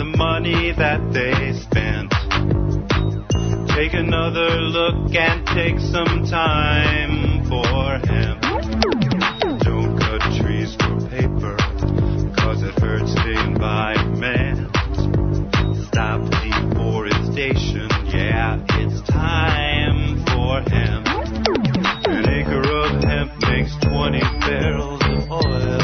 the money that they spent. Take another look and take some time for hemp. Don't cut trees for paper, 'cause it hurts the environment. Stop deforestation, yeah, it's time for hemp. An acre of hemp makes 20 barrels of oil.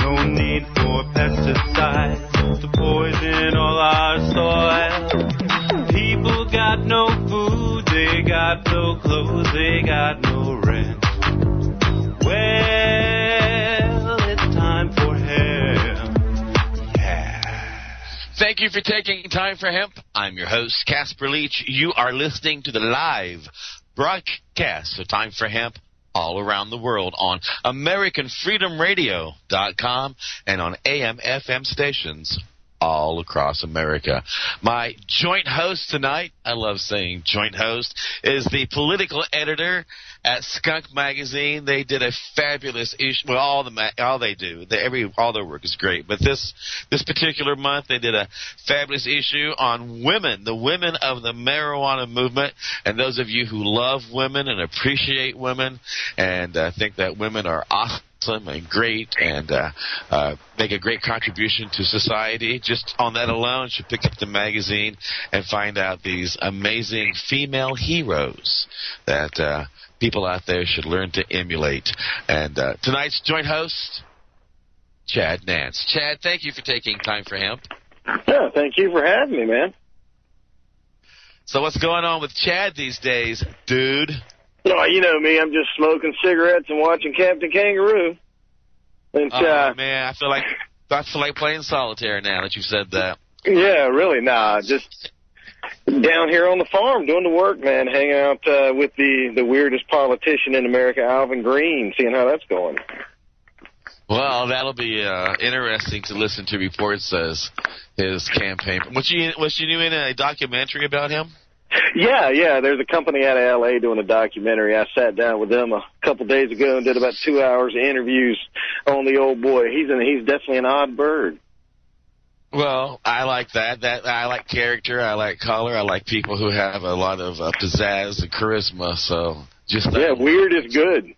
No need for pesticides to poison all our soil. People got no food, they got no clothes, they got no rent. Well, it's time for hemp. Yeah. Thank you for taking time for hemp. I'm your host, Casper Leitch. You are listening to the live broadcast of Time for Hemp all around the world on AmericanFreedomRadio.com and on AM/FM stations all across America. My joint host tonight, I love saying joint host, is the political editor at Skunk Magazine. They did a fabulous issue. Well, all they do, all their work is great. But this particular month, they did a fabulous issue on women, the women of the marijuana movement. And those of you who love women and appreciate women and think that women are awesome and great and make a great contribution to society, just on that alone should pick up the magazine and find out these amazing female heroes that people out there should learn to emulate. And tonight's joint host, Chad Nance. Chad, thank you for taking time for hemp. Yeah, thank you for having me, man. So what's going on with Chad these days, dude? Oh, you know me, I'm just smoking cigarettes and watching Captain Kangaroo. And, man, I feel like playing solitaire now that you said that. Yeah, really, just down here on the farm doing the work, man, hanging out with the weirdest politician in America, Alvin Green, seeing how that's going. Well, that'll be interesting to listen to reports as his campaign. Was you in a documentary about him? Yeah. There's a company out of L.A. doing a documentary. I sat down with them a couple days ago and did about 2 hours of interviews on the old boy. He's definitely an odd bird. Well, I like that. I like character. I like color. I like people who have a lot of pizzazz and charisma. So just that. Yeah, weird is good.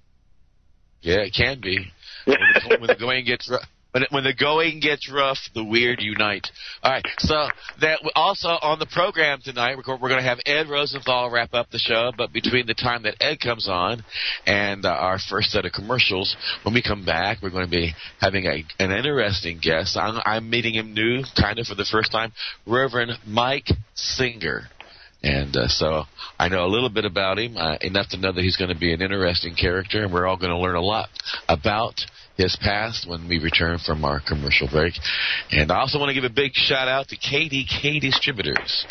Yeah, it can be. When the going gets rough. When the going gets rough, the weird unite. All right, so that also on the program tonight, we're going to have Ed Rosenthal wrap up the show, but between the time that Ed comes on and our first set of commercials, when we come back, we're going to be having an interesting guest. I'm meeting him new, kind of for the first time, Reverend Mike Senger. And so I know a little bit about him, enough to know that he's going to be an interesting character, and we're all going to learn a lot about his past when we return from our commercial break. And I also want to give a big shout-out to KDK Distributors.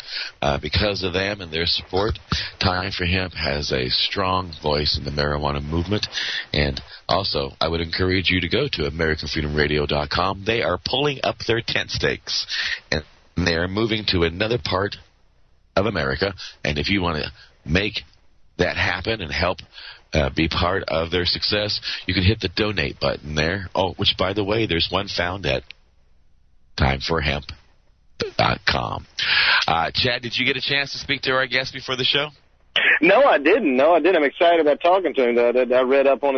Because of them and their support, Time for Hemp has a strong voice in the marijuana movement. And also, I would encourage you to go to AmericanFreedomRadio.com. They are pulling up their tent stakes, and they are moving to another part of America. And if you want to make that happen and help be part of their success, you can hit the donate button there. Oh, which, by the way, there's one found at timeforhemp.com. Chad, did you get a chance to speak to our guest before the show? No, I didn't. I'm excited about talking to him. I read up on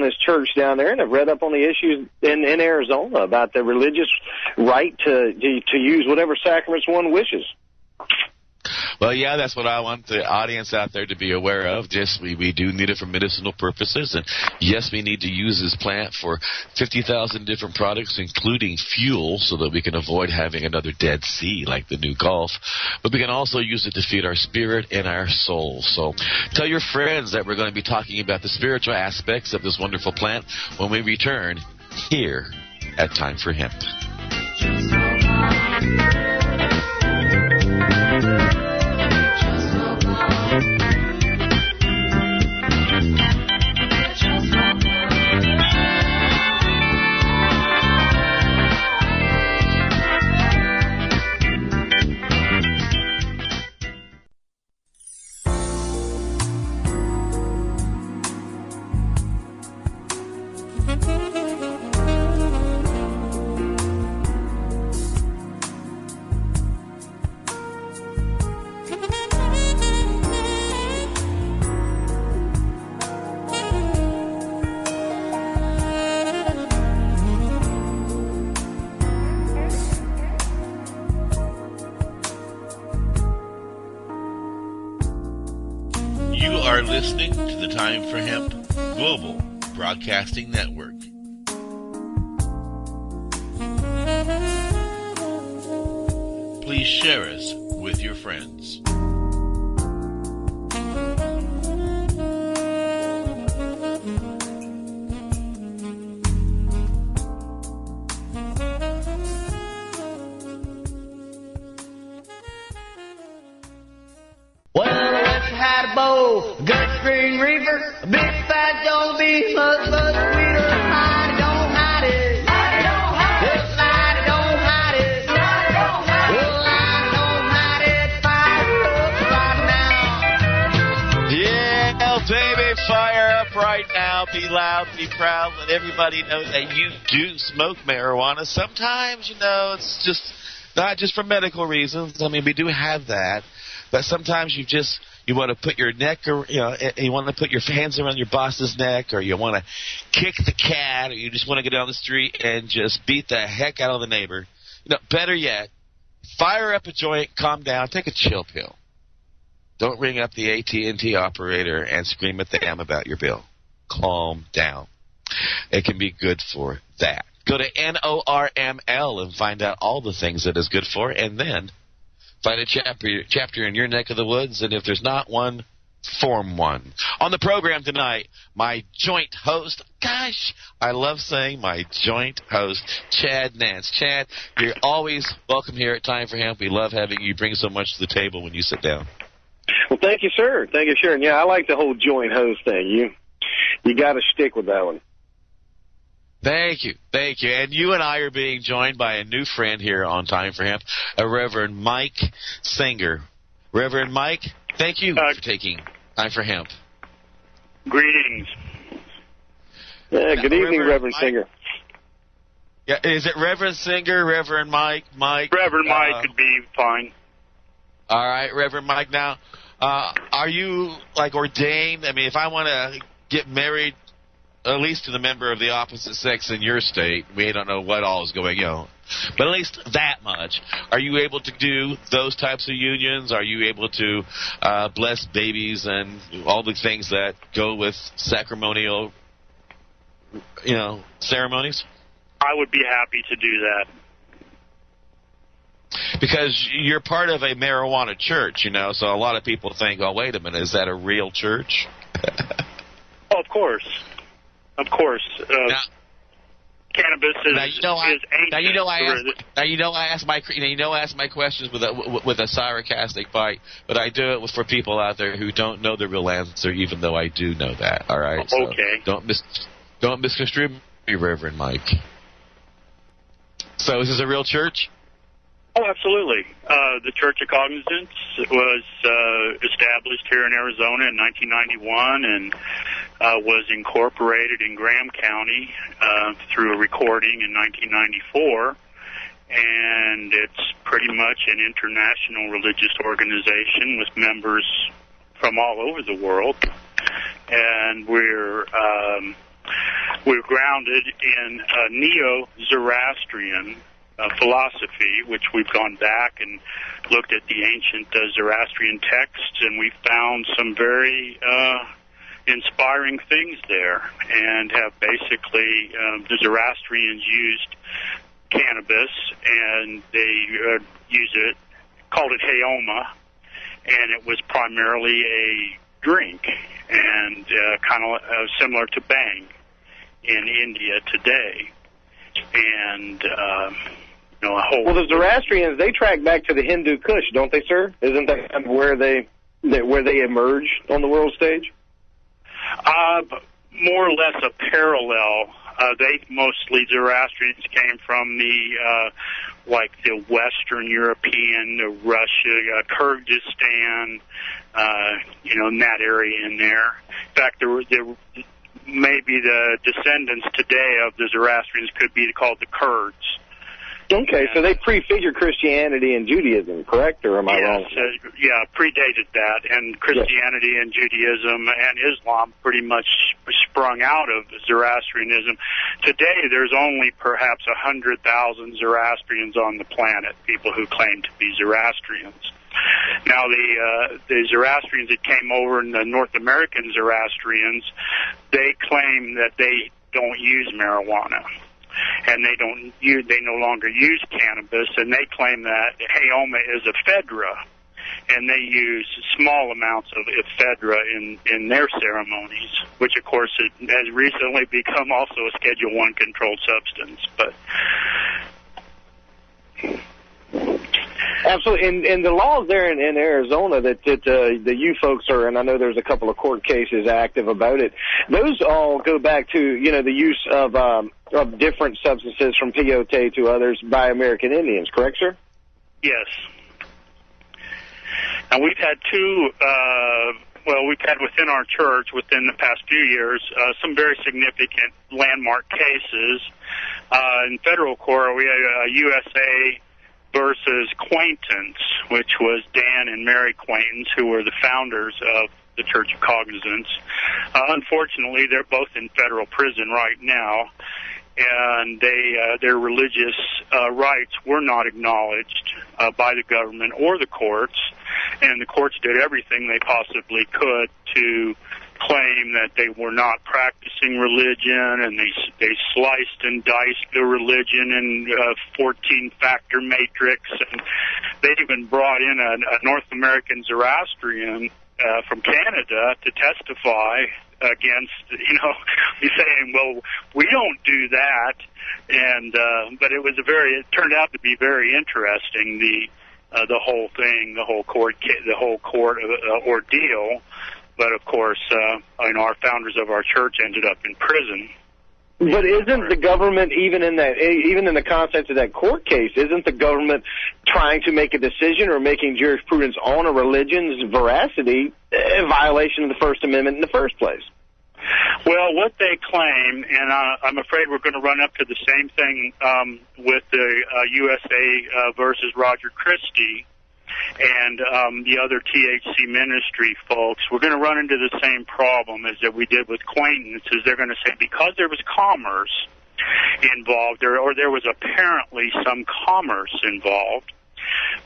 his church down there, and I've read up on the issues in Arizona about the religious right to use whatever sacraments one wishes. Well, yeah, that's what I want the audience out there to be aware of. Just we do need it for medicinal purposes, and yes, we need to use this plant for 50,000 different products, including fuel, so that we can avoid having another Dead Sea like the new Gulf. But we can also use it to feed our spirit and our soul. So tell your friends that we're going to be talking about the spiritual aspects of this wonderful plant when we return here at Time for Hemp. are listening to the Time for Hemp Global Broadcasting Network. Please share us with your friends. Good spring reaper, a big fat don't be much sweeter. Mighty don't hide it. Mighty don't hide it. Mighty don't hide it. Mighty don't hide it. Mighty don't hide it. Fire up right now. Yeah, baby, fire up right now. Be loud, be proud. Let everybody know that you do smoke marijuana. Sometimes, it's just not just for medical reasons. I mean, we do have that. But sometimes you want to put your neck, or you want to put your hands around your boss's neck, or you want to kick the cat, or you just want to go down the street and just beat the heck out of the neighbor. Better yet, fire up a joint, calm down, take a chill pill. Don't ring up the AT&T operator and scream at them about your bill. Calm down. It can be good for that. Go to NORML and find out all the things that is good for, and then find a chapter in your neck of the woods, and if there's not one, form one. On the program tonight, my joint host, gosh, I love saying my joint host, Chad Nance. Chad, you're always welcome here at Time for Hemp. We love having you. You bring so much to the table when you sit down. Well, thank you, sir. Thank you, sir. And, I like the whole joint host thing. You got to stick with that one. Thank you. And you and I are being joined by a new friend here on Time for Hemp, a Reverend Mike Senger. Reverend Mike, thank you for taking Time for Hemp. Greetings. Yeah, good evening, Reverend Senger. Yeah, is it Reverend Senger, Reverend Mike? Reverend Mike could be fine. All right, Reverend Mike. Now, are you, ordained? I mean, if I want to get married, at least to the member of the opposite sex in your state, we don't know what all is going on, but at least that much. Are you able to do those types of unions? Are you able to bless babies and all the things that go with sacramental, ceremonies? I would be happy to do that. Because you're part of a marijuana church, so a lot of people think, oh, wait a minute, is that a real church? Oh, of course. Cannabis is ancient. I ask my questions with a sarcastic bite, but I do it for people out there who don't know the real answer, even though I do know that. All right. So okay. Don't misconstrue me, Reverend Mike. So is this a real church? Oh, absolutely. The Church of Cognizance was established here in Arizona in 1991 and was incorporated in Graham County through a recording in 1994. And it's pretty much an international religious organization with members from all over the world. And we're grounded in Neo-Zoroastrian philosophy, which we've gone back and looked at the ancient Zoroastrian texts, and we found some very inspiring things there, and have basically the Zoroastrians used cannabis, and they called it hayoma, and it was primarily a drink, and kind of similar to bang in India today, and Well, the Zoroastrians, they track back to the Hindu Kush, don't they, sir? Isn't that kind of where they emerged on the world stage? More or less a parallel. Zoroastrians came from the Western European, Russia, Kyrgyzstan, in that area in there. In fact, there maybe the descendants today of the Zoroastrians could be called the Kurds. Okay, so they prefigured Christianity and Judaism, correct, or am I wrong? Yeah, predated that, and Christianity and Judaism and Islam pretty much sprung out of Zoroastrianism. Today, there's only perhaps 100,000 Zoroastrians on the planet, people who claim to be Zoroastrians. Now, Now, the Zoroastrians that came over, and the North American Zoroastrians, they claim that they don't use marijuana, and they no longer use cannabis, and they claim that Heoma is ephedra, and they use small amounts of ephedra in their ceremonies, which, of course, has recently become also a Schedule I controlled substance. But absolutely, and the laws there in Arizona that the you folks are, and I know there's a couple of court cases active about it. Those all go back to the use of different substances from peyote to others by American Indians, correct, sir? Yes. And we've had we've had within our church within the past few years some very significant landmark cases. In federal court, we had a USA versus Quaintance, which was Dan and Mary Quaintance, who were the founders of the Church of Cognizance. Unfortunately, they're both in federal prison right now, and their religious rights were not acknowledged by the government or the courts, and the courts did everything they possibly could to claim that they were not practicing religion, and they sliced and diced the religion in a 14-factor matrix, and they even brought in a North American Zoroastrian from Canada to testify against, saying, well, we don't do that, and but it turned out to be very interesting, the whole thing, the whole court ordeal. But of course, our founders of our church ended up in prison. But isn't the government, even in the context of that court case, isn't the government trying to make a decision or making jurisprudence on a religion's veracity a violation of the First Amendment in the first place? Well, what they claim, and I'm afraid we're going to run up to the same thing with the USA versus Roger Christie and the other THC ministry folks, we're going to run into the same problem as that we did with Quaintance, is they're going to say because there was commerce involved, or there was apparently some commerce involved,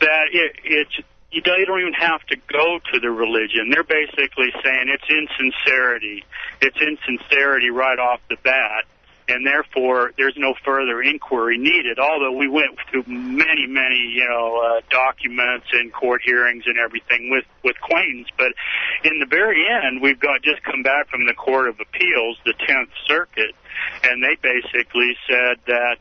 that you don't even have to go to the religion. They're basically saying it's insincerity. It's insincerity right off the bat, and therefore there's no further inquiry needed, although we went through many, documents and court hearings and everything with Quaintance. But in the very end, we've just come back from the Court of Appeals, the 10th Circuit, and they basically said that,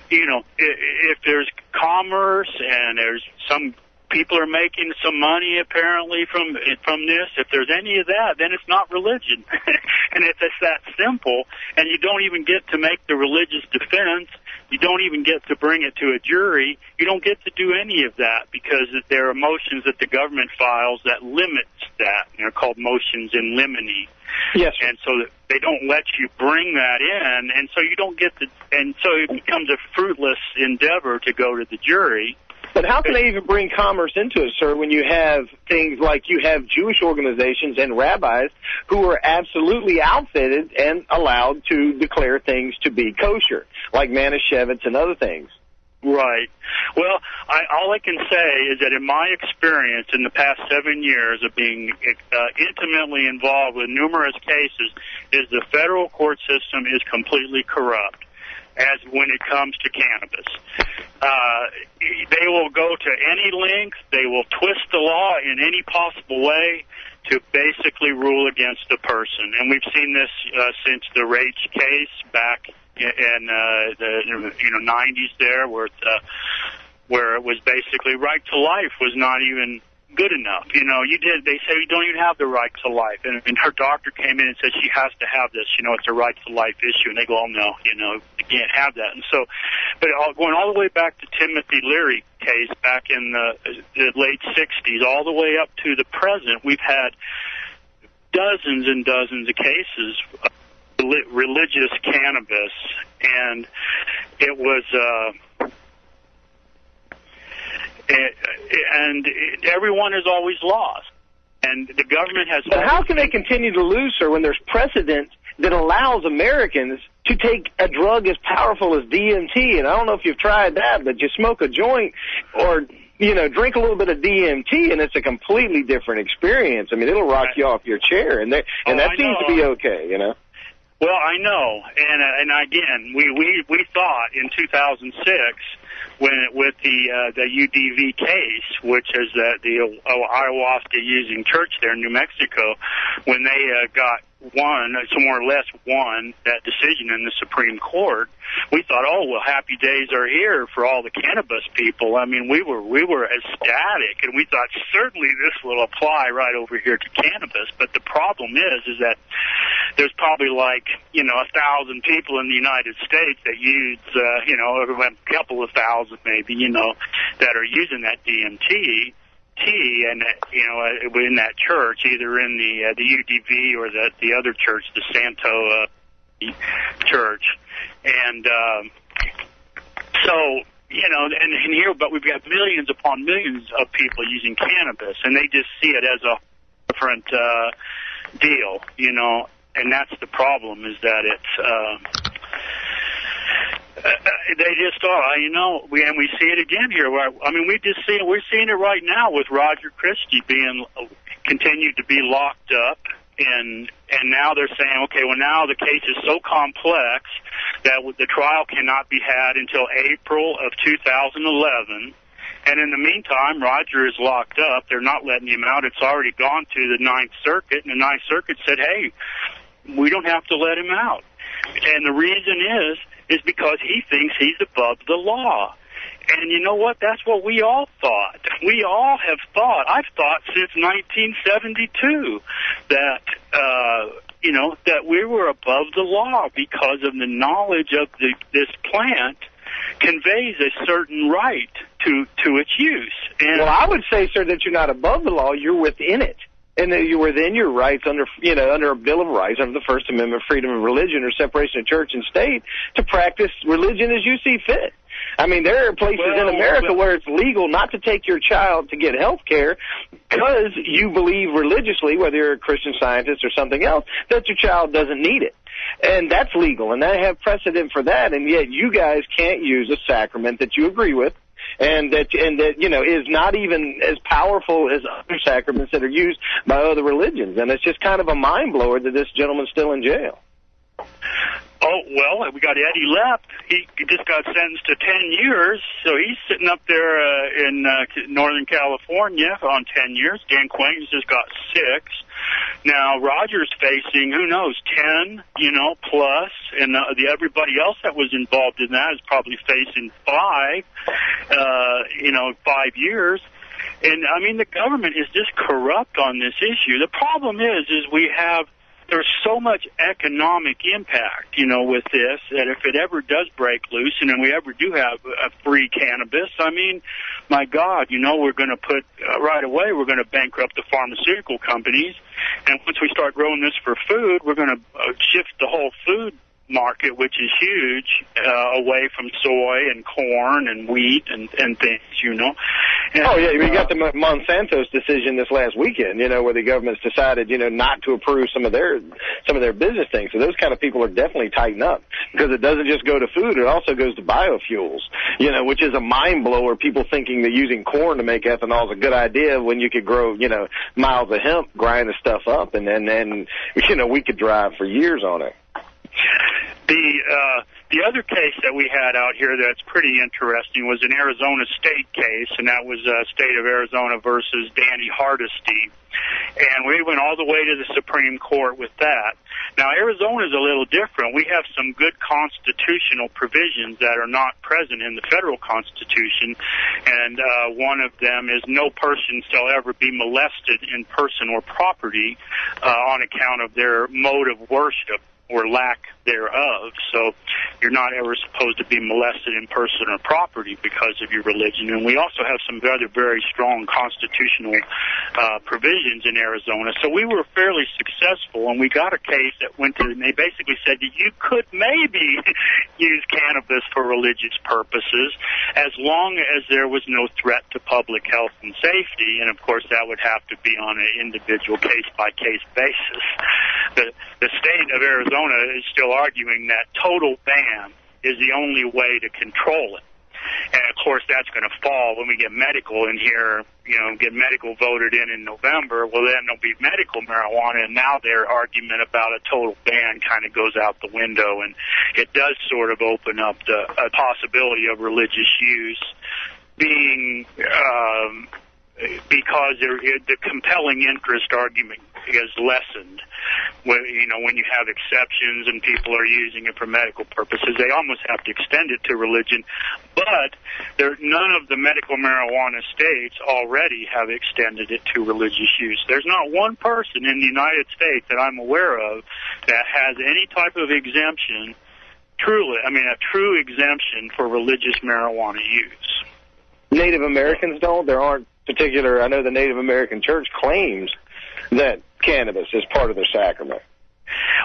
if there's commerce and there's some people are making some money apparently from this, if there's any of that, then it's not religion. And it's that simple, and you don't even get to make the religious defense. You don't even get to bring it to a jury. You don't get to do any of that because there are motions that the government files that limits that. They're called motions in limine. Yes. And so they don't let you bring that in, and so you don't get and so it becomes a fruitless endeavor to go to the jury. But how can they even bring commerce into it, sir, when you have things like you have Jewish organizations and rabbis who are absolutely outfitted and allowed to declare things to be kosher, like Manischewitz and other things? Right. Well, all I can say is that in my experience in the past 7 years of being intimately involved with numerous cases, is the federal court system is completely corrupt as when it comes to cannabis. They will go to any length. They will twist the law in any possible way to basically rule against the person. And we've seen this since the Leitch case back in the 90s there, where it was basically right to life was not even good enough. They say you don't even have the right to life. And her doctor came in and said she has to have this. It's a right to life issue. And they go, oh, no, you can't have that. And so, but going all the way back to Timothy Leary case back in the late 60s, all the way up to the present, we've had dozens and dozens of cases of religious cannabis. And it was... and everyone has always lost, and the government has... But how can they continue to lose, sir, when there's precedent that allows Americans to take a drug as powerful as DMT? And I don't know if you've tried that, but you smoke a joint or drink a little bit of DMT, and it's a completely different experience. I mean, it'll rock you off your chair, and that seems to be okay, Well, I know, and again, we thought in 2006 with the UDV case, which is the ayahuasca using church there in New Mexico, when they got more or less won that decision in the Supreme Court, we thought, oh, well, happy days are here for all the cannabis people. I mean, we were ecstatic, and we thought certainly this will apply right over here to cannabis. But the problem is that there's probably 1,000 people in the United States that use, a couple of thousand maybe, that are using that DMT. And in that church, either in the UDV or the other church, the Santo church, and so and here, but we've got millions upon millions of people using cannabis, and they just see it as a different deal, and that's the problem, is that it's. They just thought, we see it again here. I mean, we're seeing it right now with Roger Christie being continued to be locked up, and now they're saying, okay, well, now the case is so complex that the trial cannot be had until April of 2011. And in the meantime, Roger is locked up. They're not letting him out. It's already gone to the Ninth Circuit, and the Ninth Circuit said, hey, we don't have to let him out. And the reason is because he thinks he's above the law. And you know what? That's what we all thought. We all have thought. I've thought since 1972 that, that we were above the law because of the knowledge of this plant conveys a certain right to its use. And well, I would say, sir, that you're not above the law. You're within it. And that you were within your rights under a Bill of Rights, under the First Amendment, freedom of religion or separation of church and state, to practice religion as you see fit. I mean, there are places in America where it's legal not to take your child to get health care because you believe religiously, whether you're a Christian Scientist or something else, that your child doesn't need it. And that's legal, and I have precedent for that, and yet you guys can't use a sacrament that you agree with, and that is not even as powerful as other sacraments that are used by other religions. And it's just kind of a mind blower that this gentleman's still in jail. Oh, well, we got Eddie Lepp. He just got sentenced to 10 years, so he's sitting up there in Northern California on 10 years. Dan Quain's just got 6. Now, Roger's facing, who knows, 10, plus, and everybody else that was involved in that is probably facing 5 years. And, I mean, the government is just corrupt on this issue. The problem is there's so much economic impact, with this, that if it ever does break loose and then we ever do have a free cannabis, I mean, my God, we're going to put, right away, we're going to bankrupt the pharmaceutical companies. And once we start growing this for food, we're going to shift the whole food market, which is huge, away from soy and corn and wheat and things, And, we got the Monsanto's decision this last weekend, where the government's decided, not to approve some of their business things. So those kind of people are definitely tightened up, because it doesn't just go to food, it also goes to biofuels, which is a mind blower. People thinking that using corn to make ethanol is a good idea when you could grow, miles of hemp, grind the stuff up, and then we could drive for years on it. The other case that we had out here that's pretty interesting was an Arizona state case, and that was State of Arizona versus Danny Hardesty. And we went all the way to the Supreme Court with that. Now, Arizona is a little different. We have some good constitutional provisions that are not present in the federal Constitution, and one of them is no person shall ever be molested in person or property on account of their mode of worship or lack thereof. So you're not ever supposed to be molested in person or property because of your religion. And we also have some other very strong constitutional provisions in Arizona. So we were fairly successful, and we got a case that went to, and they basically said that you could maybe use cannabis for religious purposes as long as there was no threat to public health and safety. And of course that would have to be on an individual case-by-case basis. The state of Arizona is still arguing that total ban is the only way to control it. And of course, that's going to fall when we get medical in here, get medical voted in November. Well, then there'll be medical marijuana, and now their argument about a total ban kind of goes out the window, and it does sort of open up a possibility of religious use being because the compelling interest argument is lessened. When you have exceptions and people are using it for medical purposes, they almost have to extend it to religion. But none of the medical marijuana states already have extended it to religious use. There's not one person in the United States that I'm aware of that has any type of exemption, a true exemption for religious marijuana use. Native Americans don't? There aren't particular, I know the Native American Church claims that cannabis is part of their sacrament.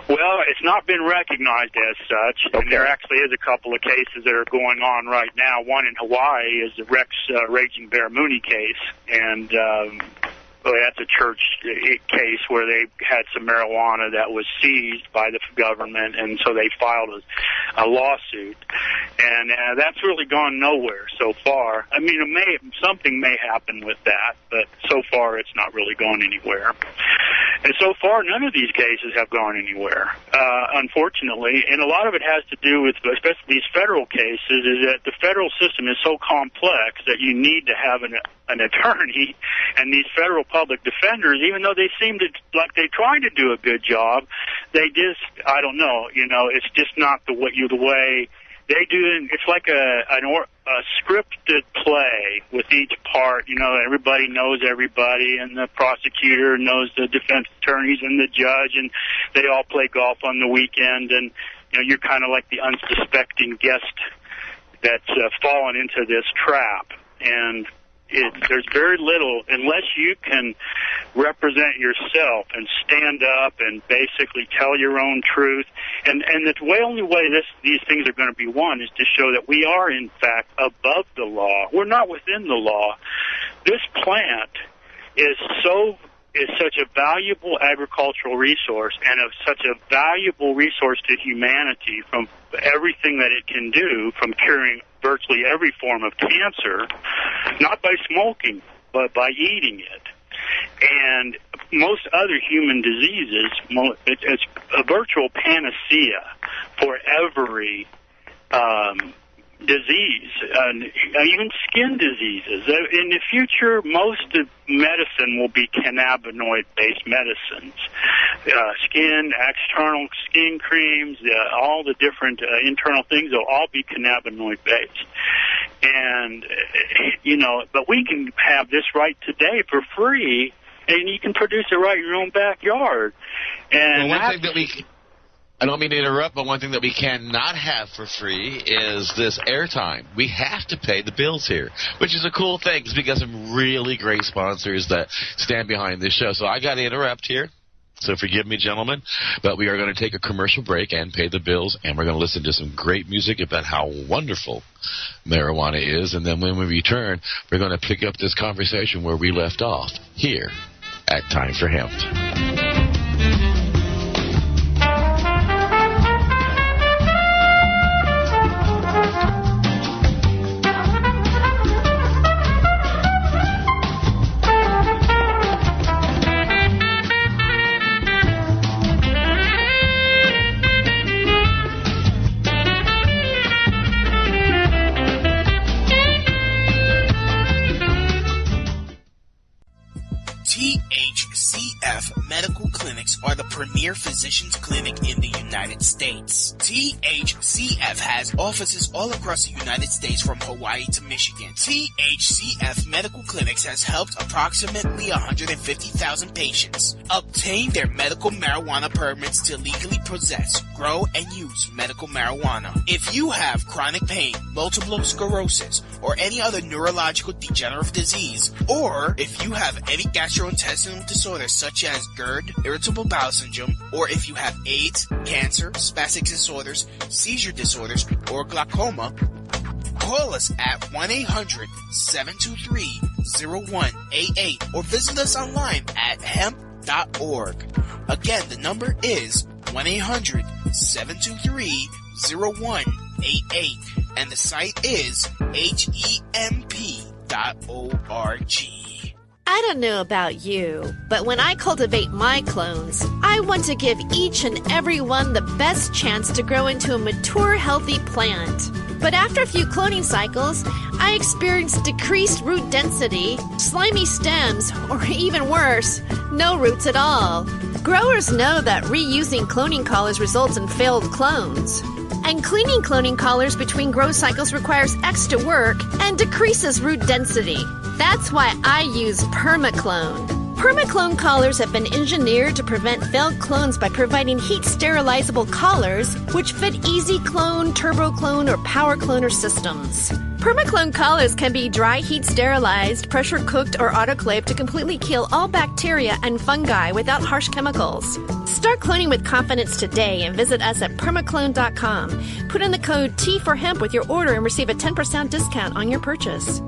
Well, it's not been recognized as such, okay. And there actually is a couple of cases that are going on right now. One in Hawaii is the Rex Raging Bear Mooney case, and that's a church case where they had some marijuana that was seized by the government, and so they filed a lawsuit. And that's really gone nowhere so far. I mean, something may happen with that, but so far it's not really gone anywhere. And so far, none of these cases have gone anywhere, unfortunately. And a lot of it has to do with, especially these federal cases, is that the federal system is so complex that you need to have an attorney, and these federal public defenders, even though they seem to like they try to do a good job, they just, I don't know, it's just not the way they do it. It's like a scripted play with each part. Everybody knows everybody, and the prosecutor knows the defense attorneys and the judge, and they all play golf on the weekend, and you're kind of like the unsuspecting guest that's fallen into this trap. And there's very little, unless you can represent yourself and stand up and basically tell your own truth. And the only way these things are going to be won is to show that we are, in fact, above the law. We're not within the law. This plant is such a valuable agricultural resource and such a valuable resource to humanity from everything that it can do, from curing virtually every form of cancer, not by smoking, but by eating it. And most other human diseases, it's a virtual panacea for every disease, even skin diseases. In the future, most of medicine will be cannabinoid-based medicines. External skin creams, all the different internal things will all be cannabinoid-based. And, but we can have this right today for free, and you can produce it right in your own backyard. And one thing that I don't mean to interrupt, but one thing that we cannot have for free is this airtime. We have to pay the bills here, which is a cool thing because we got some really great sponsors that stand behind this show. So I got to interrupt here. So forgive me, gentlemen, but we are going to take a commercial break and pay the bills, and we're going to listen to some great music about how wonderful marijuana is. And then when we return, we're going to pick up this conversation where we left off here at Time for Hemp. Medical clinics are the premier physicians clinic in the United States. THCF has offices all across the United States from Hawaii to Michigan. THCF Medical Clinics has helped approximately 150,000 patients obtain their medical marijuana permits to legally possess, grow, and use medical marijuana. If you have chronic pain, multiple sclerosis, or any other neurological degenerative disease, or if you have any gastrointestinal disorders such as GERD, irritable bowel syndrome, or if you have AIDS, cancer, spastic disorders, seizure disorders, or glaucoma, call us at 1-800-723-0188 or visit us online at hemp.org. Again, the number is 1-800-723-0188 and the site is hemp.org. I don't know about you, but when I cultivate my clones, I want to give each and every one the best chance to grow into a mature, healthy plant. But after a few cloning cycles, I experienced decreased root density, slimy stems, or even worse, no roots at all. Growers know that reusing cloning collars results in failed clones. And cleaning cloning collars between grow cycles requires extra work and decreases root density. That's why I use permaclone. Permaclone collars have been engineered to prevent failed clones by providing heat sterilizable collars which fit easy clone, turbo clone, or power cloner systems. Permaclone collars can be dry heat sterilized, pressure cooked, or autoclaved to completely kill all bacteria and fungi without harsh chemicals. Start cloning with confidence today and visit us at permaclone.com. Put in the code T for hemp with your order and receive a 10% discount on your purchase.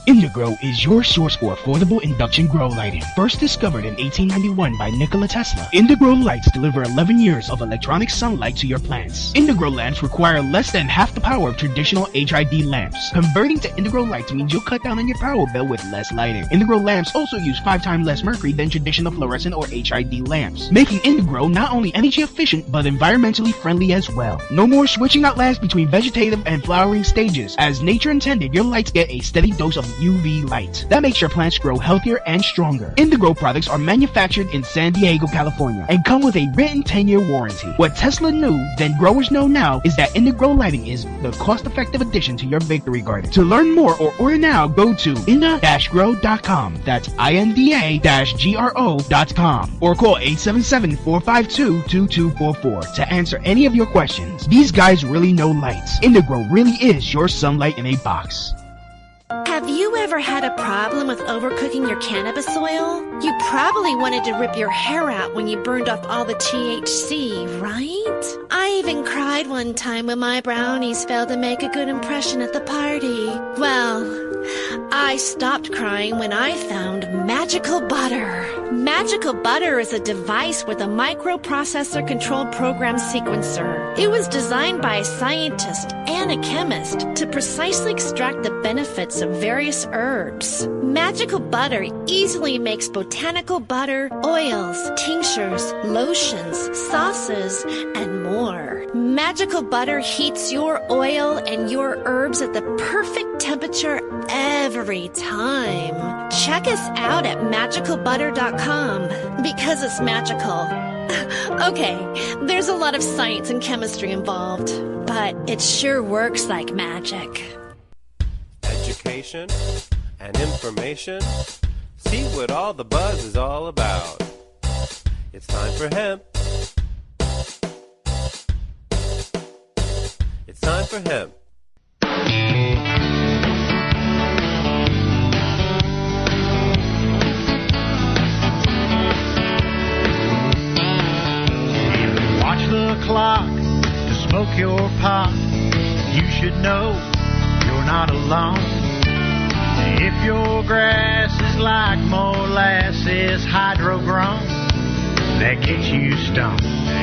Indigrow is your source for affordable induction grow lighting. First discovered in 1891 by Nikola Tesla, Indigrow lights deliver 11 years of electronic sunlight to your plants. Indigrow lamps require less than half the power of traditional HID lamps. Converting to Indigrow lights means you'll cut down on your power bill with less lighting. Indigrow lamps also use 5 times less mercury than traditional fluorescent or HID lamps, making Indigrow not only energy efficient but environmentally friendly as well. No more switching out lamps between vegetative and flowering stages. As nature intended, your lights get a steady dose of UV light. That makes your plants grow healthier and stronger. Indigrow products are manufactured in San Diego, California, and come with a written 10-year warranty. What Tesla knew, then growers know now, is that Indigrow lighting is the cost-effective addition to your victory garden. To learn more or order now, go to inda-grow.com. That's INDA-GRO.com, or call 877-452-2244 to answer any of your questions. These guys really know lights. Indigrow really is your sunlight in a box. Have you ever had a problem with overcooking your cannabis oil? You probably wanted to rip your hair out when you burned off all the THC, right? I even cried one time when my brownies failed to make a good impression at the party. Well, I stopped crying when I found Magical Butter. Magical Butter is a device with a microprocessor-controlled program sequencer. It was designed by a scientist and a chemist to precisely extract the benefits of various herbs. Magical Butter easily makes botanical butter, oils, tinctures, lotions, sauces, and more. Magical Butter heats your oil and your herbs at the perfect temperature every time. Check us out at magicalbutter.com because it's magical. Okay, there's a lot of science and chemistry involved, but it sure works like magic. Education and information. See what all the buzz is all about. It's time for hemp. It's time for hemp. Watch the clock to smoke your pot. You should know you're not alone. If your grass is like molasses hydro-grown, that gets you stoned.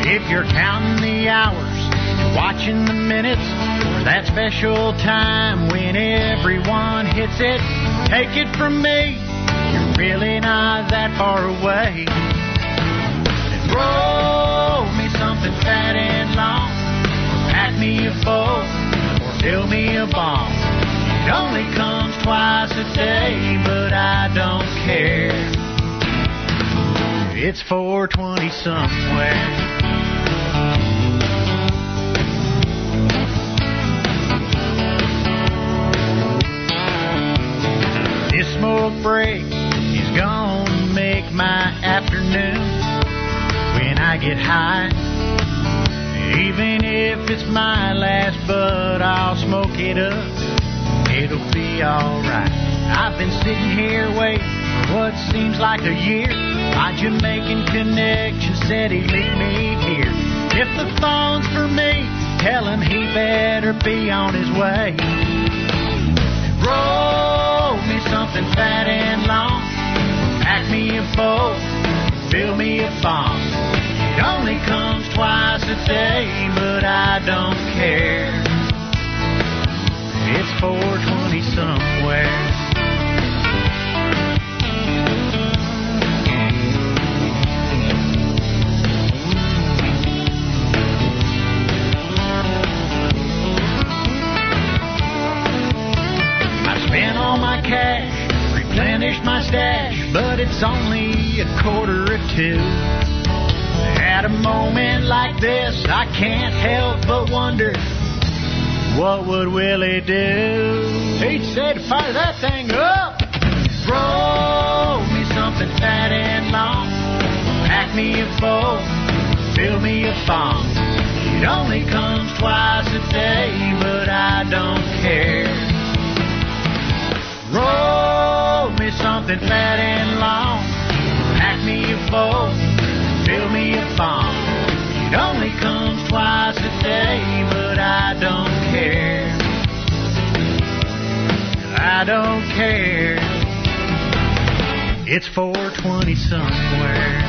If you're counting the hours and watching the minutes for that special time when everyone hits it, take it from me, you're really not that far away. And roll me something fat and long, or pack me a bowl, or fill me a bomb. It only comes twice a day, but I don't care. It's 420 somewhere. This smoke break is gonna make my afternoon when I get high. Even if it's my last bud, I'll smoke it up. It'll be alright. I've been sitting here waiting for what seems like a year. My Jamaican connection said he'd meet me here. If the phone's for me, tell him he better be on his way. Roll me something fat and long, pack me a bowl, fill me a bomb. It only comes twice a day, but I don't care. it's 420 somewhere. Spent all my cash, replenished my stash, but it's only 1:45. At a moment like this, I can't help but wonder, what would Willie do? He'd say to fire that thing up. Roll me something fat and long, pack me a bowl, fill me a thong. It only comes twice a day, but I don't care. Roll me something fat and long, pack me a bowl, fill me a thong. It only comes twice a day, but I don't care. I don't care. It's 420 somewhere.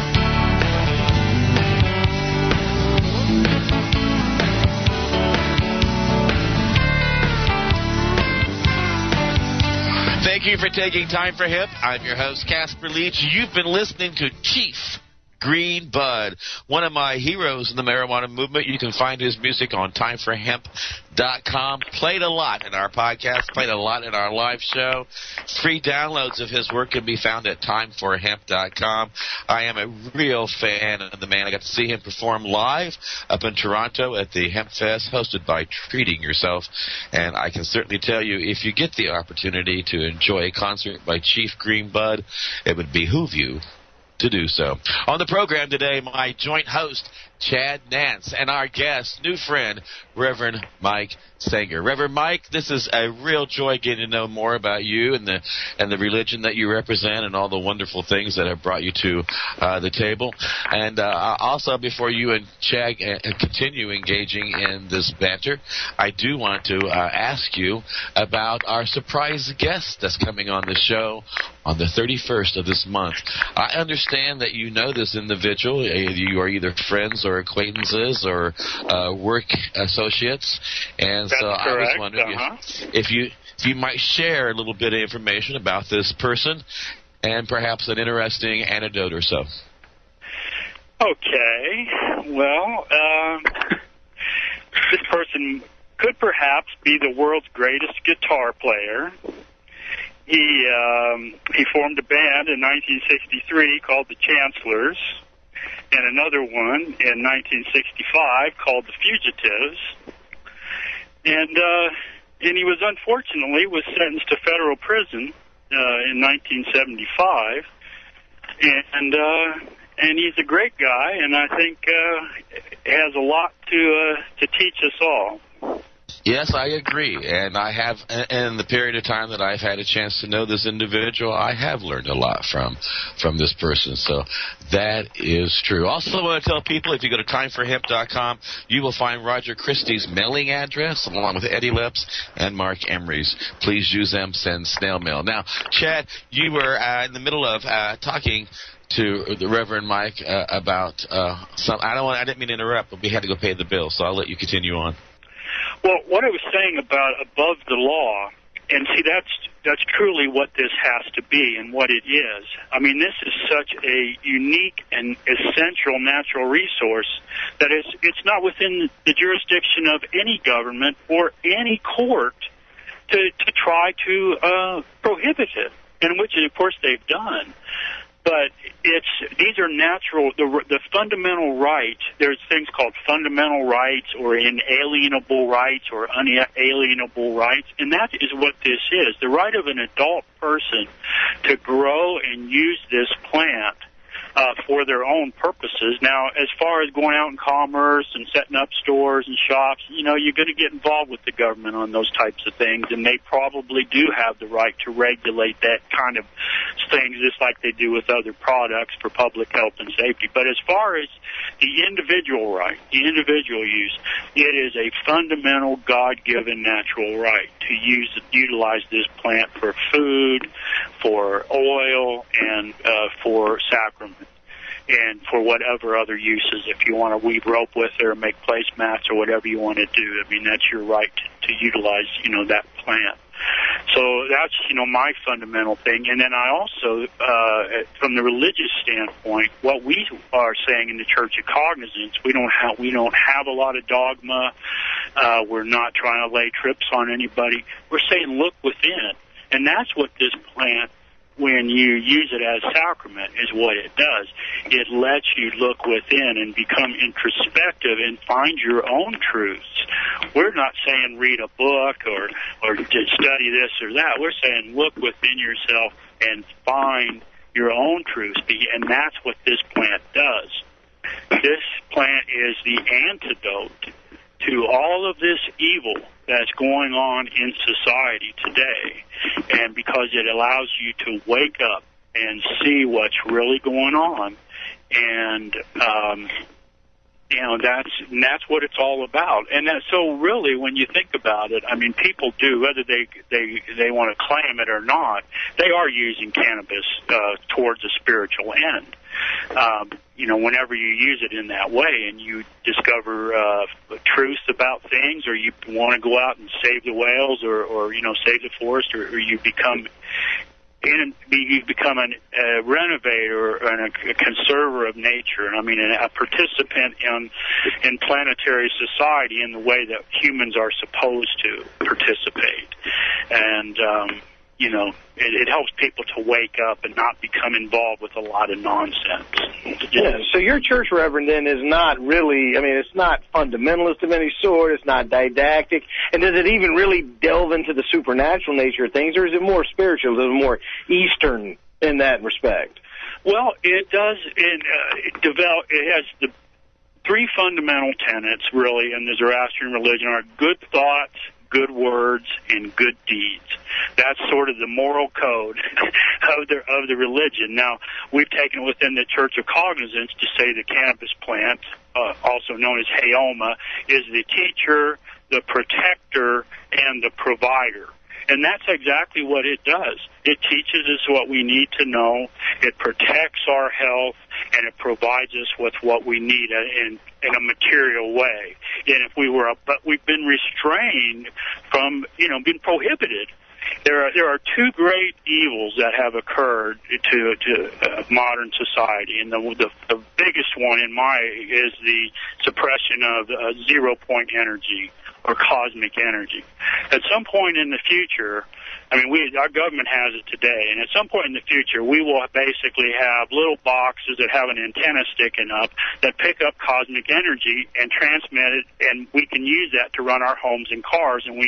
Thank you for taking time for Hemp. I'm your host, Casper Leitch. You've been listening to Chief Green Bud, one of my heroes in the marijuana movement. You can find his music on timeforhemp.com. Played a lot in our podcast, played a lot in our live show. Free downloads of his work can be found at timeforhemp.com. I am a real fan of the man. I got to see him perform live up in Toronto at the Hemp Fest, hosted by Treating Yourself. And I can certainly tell you, if you get the opportunity to enjoy a concert by Chief Green Bud, it would behoove you to do so. On the program today, my joint host, Chad Nance, and our guest, new friend, Reverend Mike Senger. Reverend Mike, this is a real joy getting to know more about you and the religion that you represent and all the wonderful things that have brought you to the table. And also, before you and Chad continue engaging in this banter, I do want to ask you about our surprise guest that's coming on the show on the 31st of this month. I understand that you know this individual. You are either friends or acquaintances or work associates, and that's so correct. I was wondering if you might share a little bit of information about this person and perhaps an interesting anecdote or so. Okay. Well, this person could perhaps be the world's greatest guitar player. He formed a band in 1963 called the Chancellors, and another one in 1965 called the Fugitives. And he was unfortunately sentenced to federal prison in 1975. And he's a great guy, and I think has a lot to teach us all. Yes, I agree, and I have, in the period of time that I've had a chance to know this individual, I have learned a lot from this person, so that is true. Also, I want to tell people, if you go to timeforhemp.com, you will find Roger Christie's mailing address, along with Eddie Lips and Mark Emery's. Please use them, send snail mail. Now, Chad, you were in the middle of talking to the Reverend Mike about some. I didn't mean to interrupt, but we had to go pay the bill, so I'll let you continue on. Well, what I was saying about above the law, and see, that's truly what this has to be and what it is. I mean, this is such a unique and essential natural resource that it's not within the jurisdiction of any government or any court to try to prohibit it, and which, of course, they've done. But these are natural, the fundamental rights. There's things called fundamental rights or inalienable rights or unalienable rights, and that is what this is. The right of an adult person to grow and use this plant for their own purposes. Now, as far as going out in commerce and setting up stores and shops, you're going to get involved with the government on those types of things, and they probably do have the right to regulate that kind of things just like they do with other products for public health and safety. But as far as the individual right, the individual use, it is a fundamental God-given natural right to utilize this plant for food, for oil, and for sacrament, and for whatever other uses. If you want to weave rope with it or make placemats or whatever you want to do, I mean, that's your right to utilize, that plant. So that's, my fundamental thing. And then I also, from the religious standpoint, what we are saying in the Church of Cognizance, we don't have a lot of dogma. We're not trying to lay trips on anybody. We're saying look within. And that's what this plant, when you use it as sacrament, is what it does. It lets you look within and become introspective and find your own truths. We're not saying read a book or study this or that. We're saying look within yourself and find your own truths, and that's what this plant does. This plant is the antidote to all of this evil that's going on in society today, and because it allows you to wake up and see what's really going on, and that's what it's all about. And so really, when you think about it, I mean, people do, whether they want to claim it or not, they are using cannabis towards a spiritual end. Whenever you use it in that way and you discover truths about things, or you want to go out and save the whales or save the forest, or you become a renovator and a conserver of nature, and a participant in planetary society in the way that humans are supposed to participate. And it helps people to wake up and not become involved with a lot of nonsense. Yeah, so your church, Reverend, then is not really, it's not fundamentalist of any sort, it's not didactic, and does it even really delve into the supernatural nature of things, or is it more spiritual, is it more Eastern in that respect? Well, it does, it has the three fundamental tenets, really, in the Zoroastrian religion are good thoughts, good words, and good deeds. That's sort of the moral code of the religion. Now, we've taken it within the Church of Cognizance to say the cannabis plant, also known as Heoma, is the teacher, the protector, and the provider. And that's exactly what it does. It teaches us what we need to know, it protects our health, and it provides us with what we need in a material way. And but we've been restrained from, been prohibited. There are two great evils that have occurred to modern society, and the biggest one is the suppression of zero-point energy or cosmic energy. At some point in the future, our government has it today, and at some point in the future, we will basically have little boxes that have an antenna sticking up that pick up cosmic energy and transmit it, and we can use that to run our homes and cars. And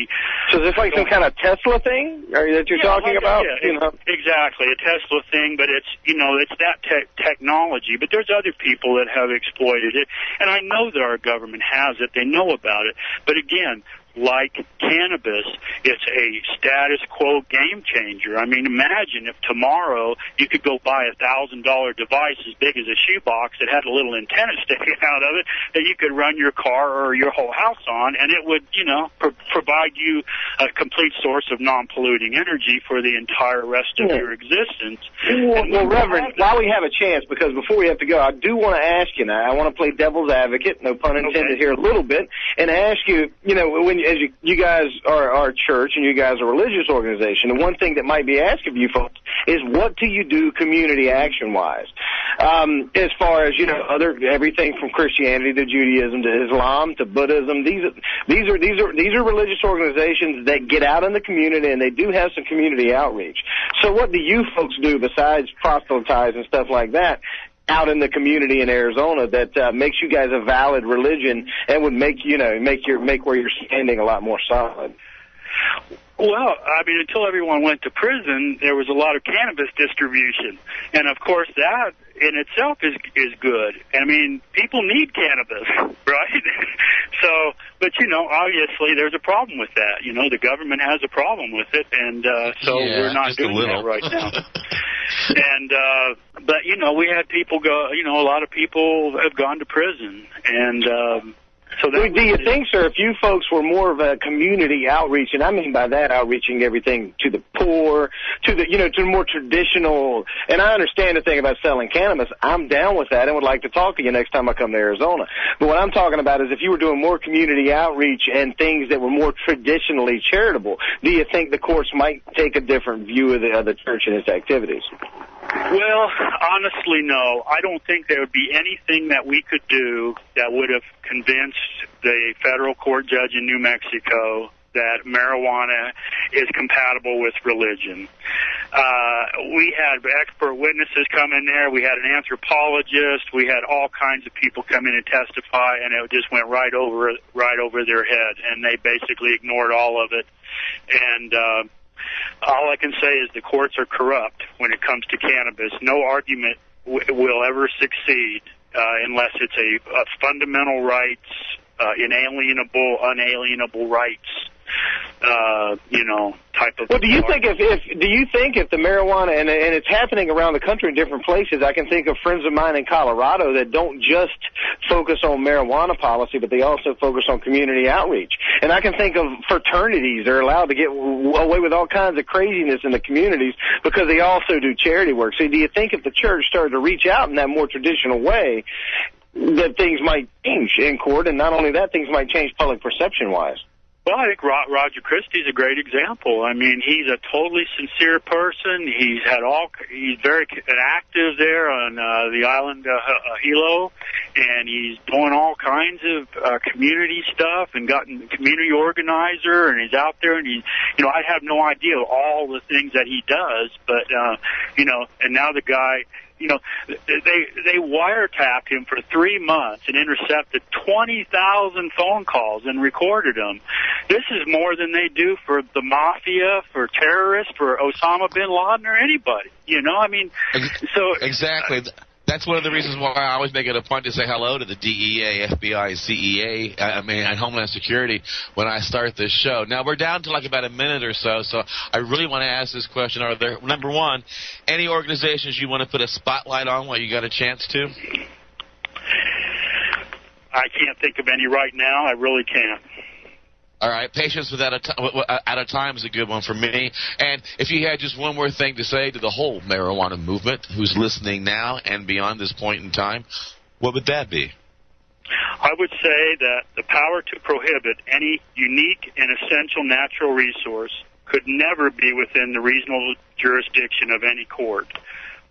so is this like some kind of Tesla thing that you're talking about? Yeah, exactly, a Tesla thing, but it's that technology. But there's other people that have exploited it, and I know that our government has it. They know about it, but again, like cannabis, it's a status quo game changer. Imagine if tomorrow you could go buy a $1,000 device as big as a shoebox that had a little antenna sticking out of it that you could run your car or your whole house on, and it would, provide you a complete source of non-polluting energy for the entire rest of your existence. Well, Reverend, while we have a chance, because before we have to go, I do want to ask you now, I want to play devil's advocate, no pun intended here a little bit, and ask you, as you guys are a church and you guys are a religious organization, and one thing that might be asked of you folks is what do you do community action-wise? As far as, everything from Christianity to Judaism to Islam to Buddhism, these are religious organizations that get out in the community, and they do have some community outreach. So what do you folks do besides proselytize and stuff like that out in the community in Arizona that makes you guys a valid religion and would make where you're standing a lot more solid? Well, until everyone went to prison, there was a lot of cannabis distribution, and of course that in itself is good. People need cannabis, right? So, but obviously there's a problem with that. The government has a problem with it, and so we're not doing that right now. And but we had people go. A lot of people have gone to prison, and So do you think, sir, if you folks were more of a community outreach, and I mean by that outreaching everything to the poor, to the, to the more traditional, and I understand the thing about selling cannabis, I'm down with that and would like to talk to you next time I come to Arizona. But what I'm talking about is if you were doing more community outreach and things that were more traditionally charitable, do you think the courts might take a different view of the church and its activities? Well, honestly, no. I don't think there would be anything that we could do that would have convinced the federal court judge in New Mexico that marijuana is compatible with religion. We had expert witnesses come in there. We had an anthropologist. We had all kinds of people come in and testify, and it just went right over their head, and they basically ignored all of it. And all I can say is the courts are corrupt when it comes to cannabis. No argument will ever succeed unless it's a fundamental rights, unalienable rights, type of. Well, do you think if the marijuana and it's happening around the country in different places? I can think of friends of mine in Colorado that don't just focus on marijuana policy, but they also focus on community outreach. And I can think of fraternities that are allowed to get away with all kinds of craziness in the communities because they also do charity work. So do you think if the church started to reach out in that more traditional way, that things might change in court, and not only that, things might change public perception-wise? Well, I think Roger Christie's a great example. I mean, he's a totally sincere person. He's very active there on the island Hilo, and he's doing all kinds of community stuff and gotten community organizer, and he's out there, and I have no idea all the things that he does, but and now the guy. They wiretapped him for 3 months and intercepted 20,000 phone calls and recorded them. This is more than they do for the mafia, for terrorists, for Osama bin Laden, or anybody. So exactly. That's one of the reasons why I always make it a point to say hello to the DEA, FBI, CEA, and Homeland Security when I start this show. Now, we're down to like about a minute or so I really want to ask this question. Are there, number one, any organizations you want to put a spotlight on while you got a chance to? I can't think of any right now. I really can't. All right, Patients Without a Time is a good one for me. And if you had just one more thing to say to the whole marijuana movement who's listening now and beyond this point in time, what would that be? I would say that the power to prohibit any unique and essential natural resource could never be within the reasonable jurisdiction of any court.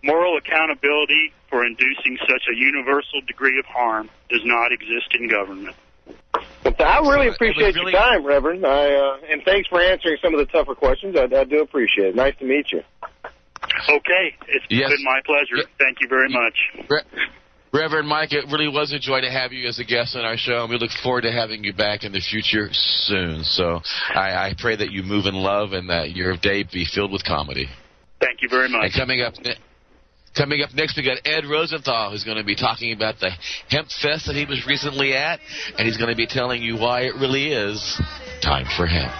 Moral accountability for inducing such a universal degree of harm does not exist in government. Well, I really appreciate your time, Reverend, and thanks for answering some of the tougher questions. I do appreciate it. Nice to meet you. Okay. It's been my pleasure. Thank you very much. Reverend Mike, it really was a joy to have you as a guest on our show, and we look forward to having you back in the future soon. So I pray that you move in love and that your day be filled with comedy. Thank you very much. And Coming up next, we got Ed Rosenthal, who's going to be talking about the Hemp Fest that he was recently at, and he's going to be telling you why it really is time for hemp.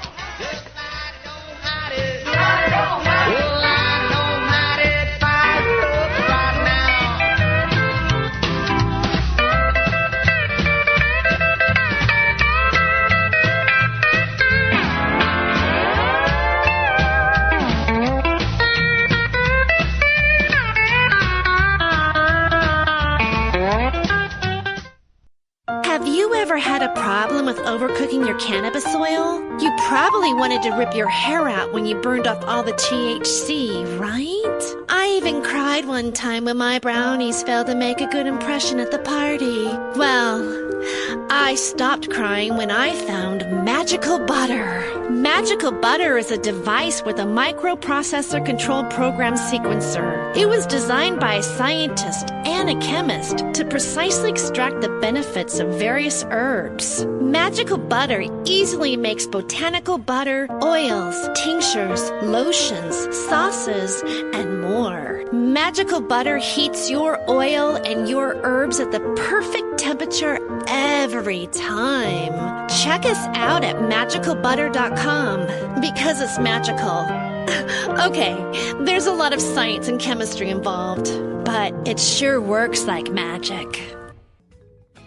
Have you ever had a problem with overcooking your cannabis oil? You probably wanted to rip your hair out when you burned off all the THC, right? I even cried one time when my brownies failed to make a good impression at the party. Well, I stopped crying when I found Magical Butter. Magical Butter is a device with a microprocessor-controlled program sequencer. It was designed by a scientist and a chemist to precisely extract the benefits of various herbs. Magical Butter easily makes botanical butter, oils, tinctures, lotions, sauces, and more. Magical Butter heats your oil and your herbs at the perfect temperature every time. Check us out at magicalbutter.com because it's magical. Okay, there's a lot of science and chemistry involved, but it sure works like magic.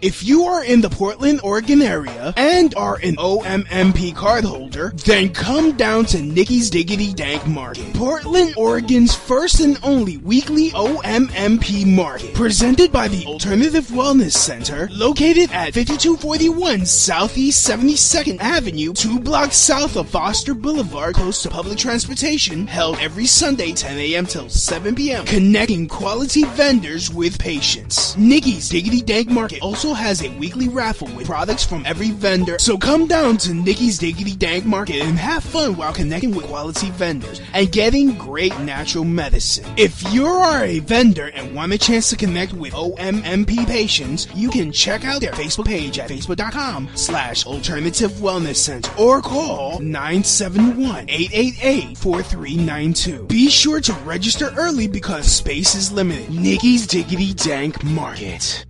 If you are in the Portland, Oregon area and are an OMMP card holder, then come down to Nikki's Diggity Dank Market, Portland, Oregon's first and only weekly OMMP market, presented by the Alternative Wellness Center, located at 5241 Southeast 72nd Avenue, 2 blocks south of Foster Boulevard, close to public transportation, held every Sunday 10 a.m. till 7 p.m., connecting quality vendors with patients. Nikki's Diggity Dank Market also has a weekly raffle with products from every vendor, so come down to Nikki's Diggity Dank Market and have fun while connecting with quality vendors and getting great natural medicine. If you are a vendor and want a chance to connect with OMMP patients, you can check out their Facebook page at facebook.com/Alternative Wellness Center or call 971-888-4392. Be sure to register early because space is limited. Nikki's Diggity Dank Market.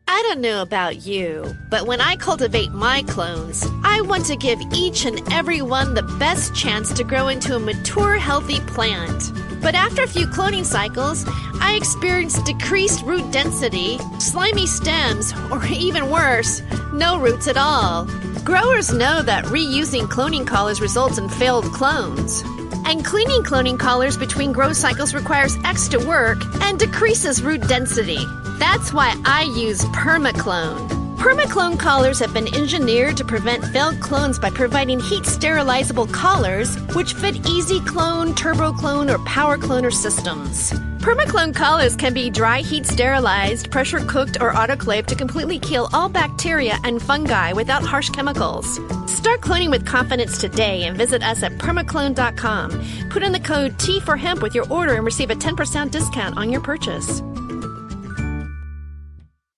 I don't know about you, but when I cultivate my clones, I want to give each and every one the best chance to grow into a mature, healthy plant. But after a few cloning cycles, I experienced decreased root density, slimy stems, or even worse, no roots at all. Growers know that reusing cloning collars results in failed clones. And cleaning cloning collars between growth cycles requires extra work and decreases root density. That's why I use PermaClone. PermaClone collars have been engineered to prevent failed clones by providing heat-sterilizable collars which fit easy clone, turbo clone, or power cloner systems. PermaClone collars can be dry heat sterilized, pressure cooked, or autoclaved to completely kill all bacteria and fungi without harsh chemicals. Start cloning with confidence today and visit us at permaclone.com. Put in the code T for hemp with your order and receive a 10% discount on your purchase.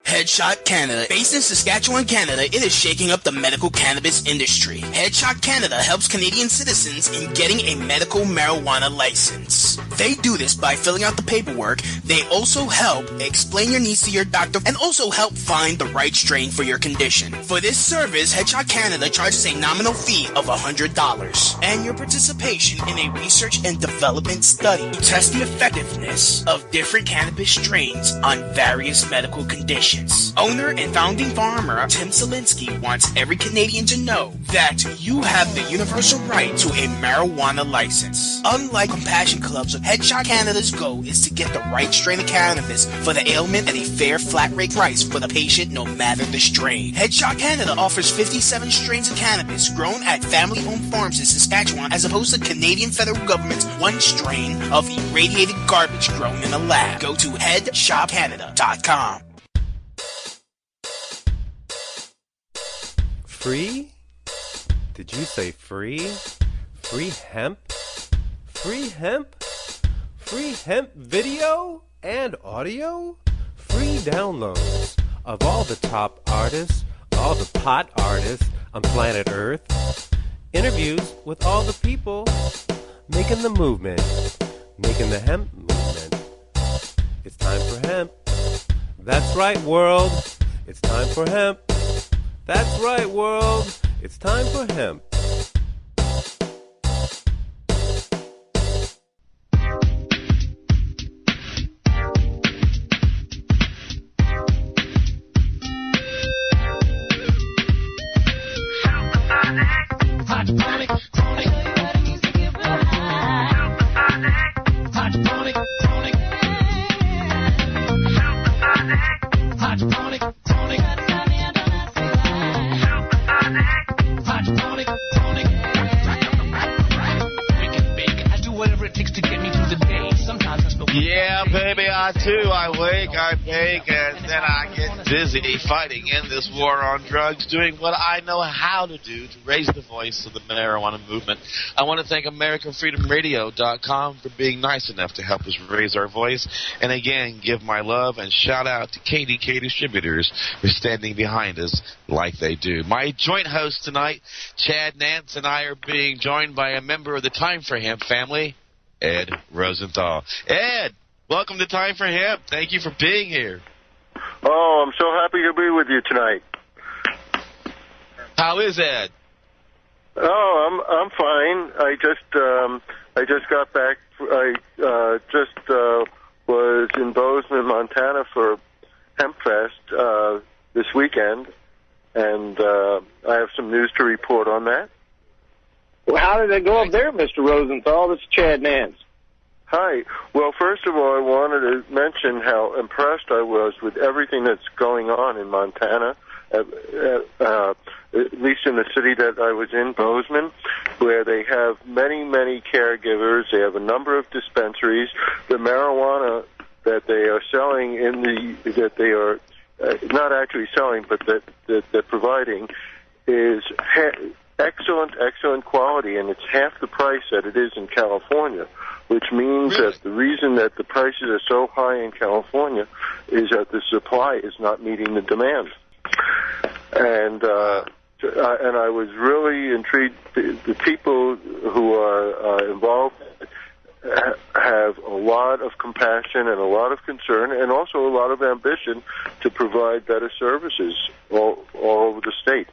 Headshot Canada. Based in Saskatchewan, Canada, it is shaking up the medical cannabis industry. Headshot Canada helps Canadian citizens in getting a medical marijuana license. They do this by filling out the paperwork. They also help explain your needs to your doctor and also help find the right strain for your condition. For this service, Headshot Canada charges a nominal fee of $100 and your participation in a research and development study to test the effectiveness of different cannabis strains on various medical conditions. Owner and founding farmer Tim Selinsky wants every Canadian to know that you have the universal right to a marijuana license. Unlike Compassion Clubs, Headshot Canada's goal is to get the right strain of cannabis for the ailment at a fair flat rate price for the patient no matter the strain. Headshot Canada offers 57 strains of cannabis grown at family-owned farms in Saskatchewan as opposed to Canadian federal government's one strain of irradiated garbage grown in a lab. Go to headshopcanada.com. Free? Did you say free? Free hemp? Free hemp? Free hemp video and audio? Free downloads of all the top artists, all the pot artists on planet Earth. Interviews with all the people making the movement, making the hemp movement. It's time for hemp. That's right, world. It's time for hemp. That's right, world. It's time for hemp. Yeah, baby, I wake, I bake, and then I get busy fighting in this war on drugs, doing what I know how to do to raise the voice of the marijuana movement. I want to thank AmericanFreedomRadio.com for being nice enough to help us raise our voice, and again, give my love and shout out to KDK Distributors for standing behind us like they do. My joint host tonight, Chad Nance, and I are being joined by a member of the Time for Hemp family, Ed Rosenthal. Ed, welcome to Time for Hemp. Thank you for being here. Oh, I'm so happy to be with you tonight. How is Ed? Oh, I'm fine. I just got back. I just was in Bozeman, Montana for Hemp Fest. this weekend, and I have some news to report on that. Well, how did it go up there, Mr. Rosenthal? This is Chad Nance. Hi. Well, first of all, I wanted to mention how impressed I was with everything that's going on in Montana, at least in the city that I was in, Bozeman, where they have many, many caregivers. They have a number of dispensaries. The marijuana that they are selling that they are not actually selling, but that they're providing is excellent quality, and it's half the price that it is in California, which means that the reason that the prices are so high in California is that the supply is not meeting the demand. And I was really intrigued. The people who are involved have a lot of compassion and a lot of concern and also a lot of ambition to provide better services all over the state.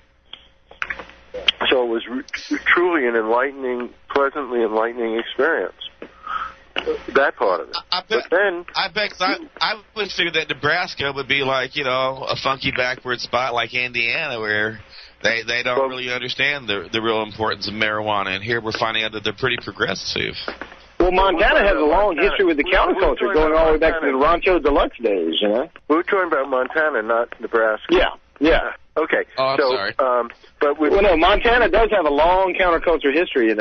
So it was truly an pleasantly enlightening experience. That part of it. I would figure that Nebraska would be like, a funky backward spot like Indiana, where they don't really understand the real importance of marijuana. And here we're finding out that they're pretty progressive. Well, Montana has a long history with the counterculture, going all the way back to the Rancho Deluxe days, We were talking about Montana, not Nebraska. Yeah. Okay. Oh, I'm sorry. But no, Montana does have a long counterculture history,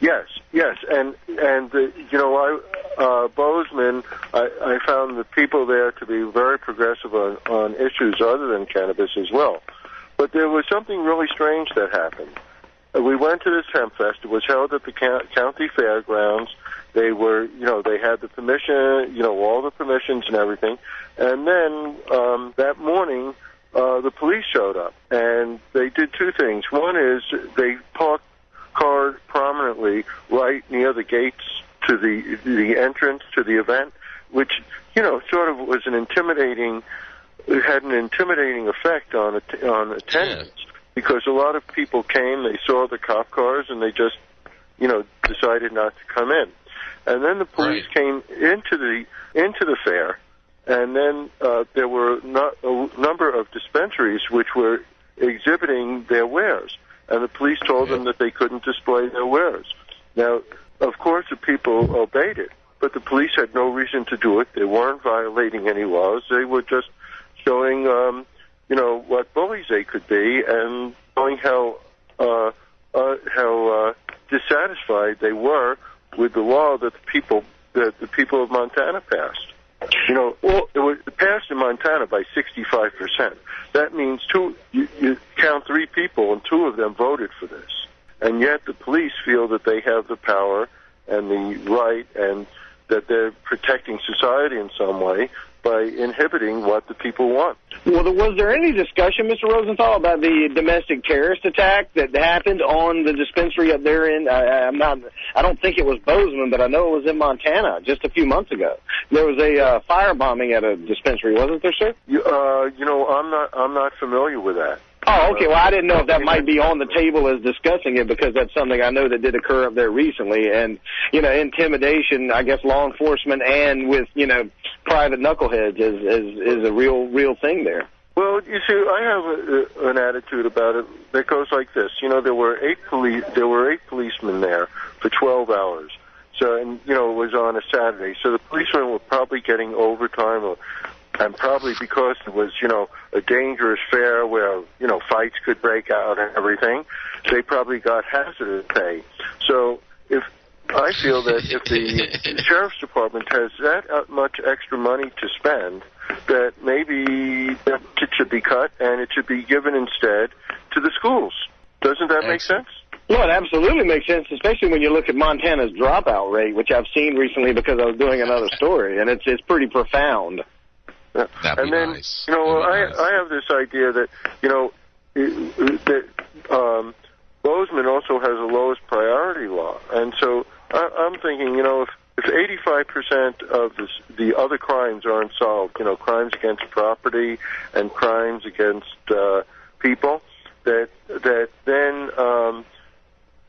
Yes, and Bozeman, I found the people there to be very progressive on issues other than cannabis as well. But there was something really strange that happened. We went to this hemp fest. It was held at the county fairgrounds. They were, they had the permission, all the permissions and everything. And then that morning, the police showed up, and they did two things. One is they parked cars prominently right near the gates to the entrance to the event, which sort of was had an intimidating effect on attendance, because a lot of people came, they saw the cop cars, and they just decided not to come in. And then the police came into the fair, and then there were a number of dispensaries which were exhibiting their wares. And the police told them that they couldn't display their wares. Now, of course, the people obeyed it, but the police had no reason to do it. They weren't violating any laws. They were just showing, what bullies they could be, and showing how dissatisfied they were with the law that the people of Montana passed. It was passed in Montana by 65%. That means you count 3 people, and 2 of them voted for this. And yet the police feel that they have the power and the right, and that they're protecting society in some way by inhibiting what the people want. Well, was there any discussion, Mr. Rosenthal, about the domestic terrorist attack that happened on the dispensary up there in, I don't think it was Bozeman, but I know it was in Montana just a few months ago. There was a firebombing at a dispensary, wasn't there, sir? I'm not familiar with that. Oh, okay. Well, I didn't know if that might be on the table as discussing it, because that's something I know that did occur up there recently. And, intimidation, I guess law enforcement and with, private knuckleheads is a real thing there. Well, you see, I have an attitude about it that goes like this. There were 8 policemen there for 12 hours. So, and, it was on a Saturday. So the policemen were probably getting overtime, and probably because it was, a dangerous fair where, fights could break out and everything, they probably got hazardous pay. So I feel that if the sheriff's department has that much extra money to spend, that maybe it should be cut and it should be given instead to the schools. Doesn't that make sense? Well, it absolutely makes sense, especially when you look at Montana's dropout rate, which I've seen recently because I was doing another story, and it's pretty profound. And then, nice. I have this idea that, Bozeman also has the lowest priority law. And so I'm thinking, if 85% of the other crimes aren't solved, crimes against property and crimes against people, that then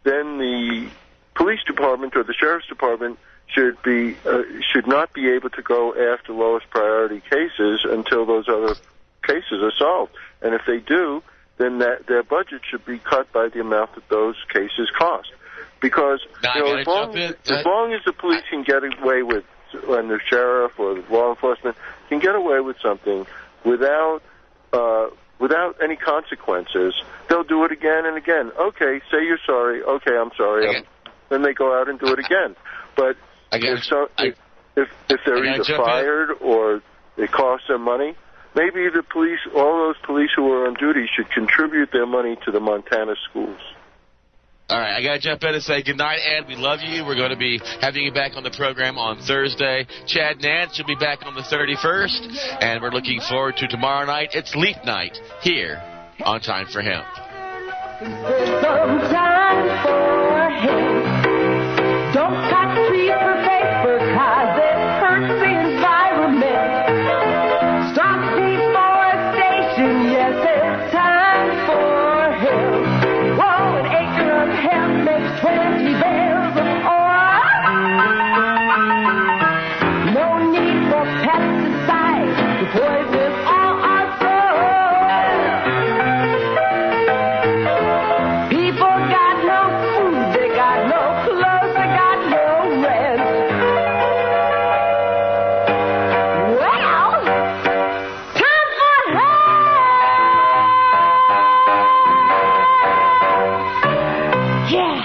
the police department or the sheriff's department should not be able to go after lowest priority cases until those other cases are solved. And if they do, then their budget should be cut by the amount that those cases cost. Because as long as the police can get away with, and the sheriff or the law enforcement can get away with something without any consequences, they'll do it again and again. Okay, say you're sorry. Okay, I'm sorry. Then they go out and do it again. But if they're either fired or it costs them money, maybe the police, all those police who are on duty, should contribute their money to the Montana schools. All right, I got to jump in and say goodnight, Ed. We love you. We're going to be having you back on the program on Thursday. Chad Nance will be back on the 31st, and we're looking forward to tomorrow night. It's Leap Night here on Time for Hemp. Some time for hemp. Don't cut trees for paper, 'cause it hurts the environment. Stop deforestation, yes, it's time for hemp. Whoa, an acre of hemp makes 20 bales of oil. No need for pesticides to poison all our soil. People got no food, they got no clothes, they got no rent. Well, time for help! Yeah!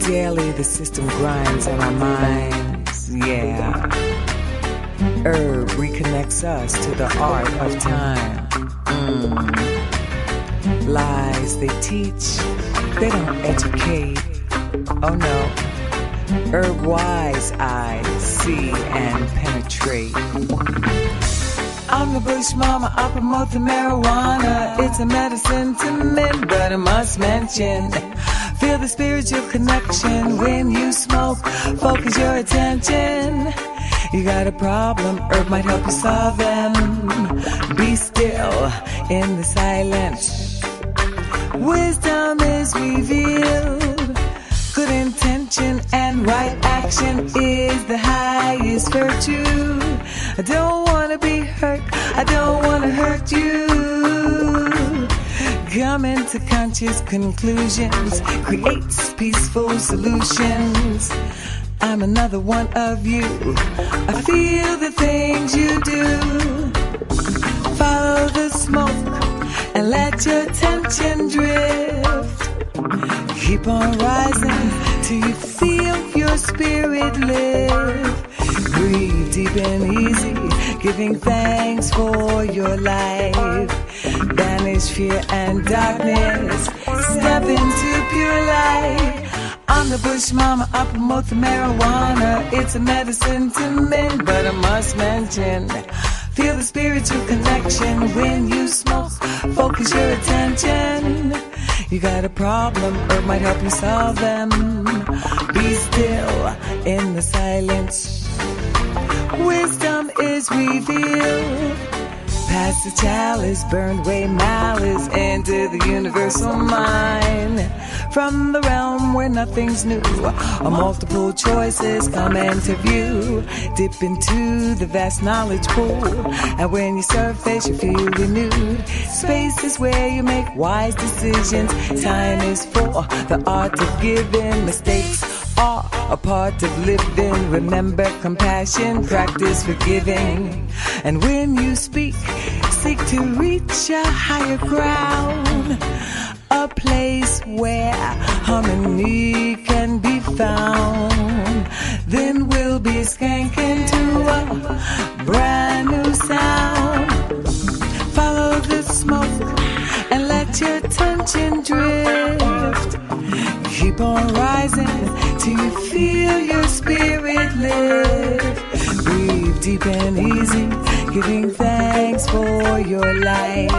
Daily the system grinds on our minds, yeah. Herb reconnects us to the art of time. Lies they teach, they don't educate. Oh no. Herb wise eyes see and penetrate. I'm the bush mama, I promote the marijuana. It's a medicine to men, but I must mention, feel the spiritual connection when you smoke. Focus your attention. You got a problem, herb might help you solve them. Be still in the silence. Wisdom is revealed. Good intention and right action is the highest virtue. I don't want to be hurt, I don't want to hurt you. Coming to conscious conclusions creates peaceful solutions. I'm another one of you. I feel the things you do. Follow the smoke and let your attention drift. Keep on rising till you feel your spirit live. Breathe deep and easy, giving thanks for your life. Banish fear and darkness, step into pure light. I'm the bush mama, I promote the marijuana. It's a medicine to men, but I must mention, feel the spiritual connection when you smoke. Focus your attention. You got a problem, herb might help you solve them. Be still in the silence. Wisdom is revealed. Pass the chalice, burn away malice into the universal mind. From the realm where nothing's new, multiple choices come into view. Dip into the vast knowledge pool, and when you surface, you feel renewed. Space is where you make wise decisions. Time is for the art of giving. Mistakes are a part of living. Remember compassion, practice forgiving. And when you speak, seek to reach a higher ground, a place where harmony can be found. Then we'll be skanking to a brand new sound. Follow the smoke and let your attention drift. Keep on rising till you feel your spirit live. Breathe deep and easy, giving thanks for your life.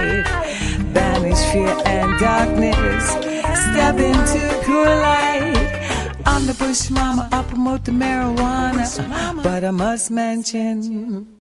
Banish fear and darkness, step into pure light. I'm the bush mama, I promote the marijuana, but I must mention,